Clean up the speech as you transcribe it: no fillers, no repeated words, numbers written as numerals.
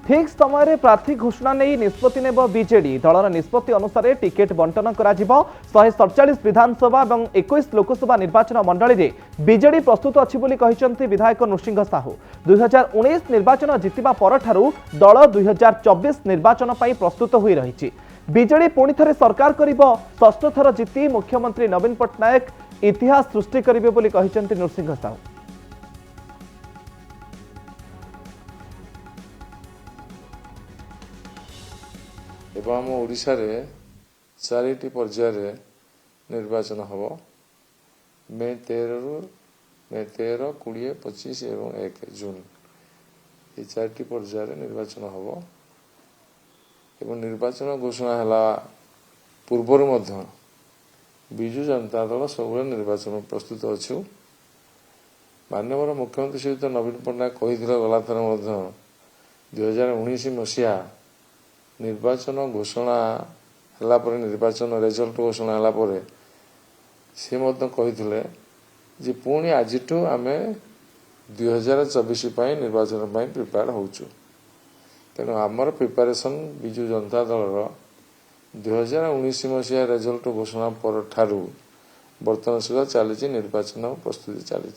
ठीक समय प्रार्थी घोषणा नहीं निष्पत्ति नेब बीजेडी दलर निष्पत्ति अनुसार टिकेट बंटन कर 147 विधानसभा और 21 लोकसभा निर्वाचन मंडली में बीजेडी प्रस्तुत अच्छी विधायक नृसिंह साहू 2019 निर्वाचन जितिबा परठारु दल 2024 निर्वाचन पर प्रस्तुत हो रही बीजेडी पुणी थे सरकार कर षष्ठ थर जीति मुख्यमंत्री नवीन पट्टनायक इतिहास सृष्टि करेंगे नृसिंह साहू। एवं आम ओडिशा रे चारिटी पर्यायर निर्वाचन हम मे 13, 20, 25 एवं 1 जून ये चारिटी पर्यायर निर्वाचन हम एवं निर्वाचन घोषणा है पूर्वर विजु जनता दल सब निर्वाचन प्रस्तुत अच्छु माननीय मुख्यमंत्री सहित नवीन पट्टनायक कही गला थर 2019 मसीहा निर्वाचन घोषणा हला पर निर्वाचन रिजल्ट घोषणा हला पर से कही जे पुणी आज आम 2024 निर्वाचन प्रिपेयर होचु तेणु आमर प्रिपेरेसन विजु जनता दल 2019 मसीहा रिजल्ट घोषणा पर ठारू बर्तमान सुधा चली निर्वाचन प्रस्तुति चली।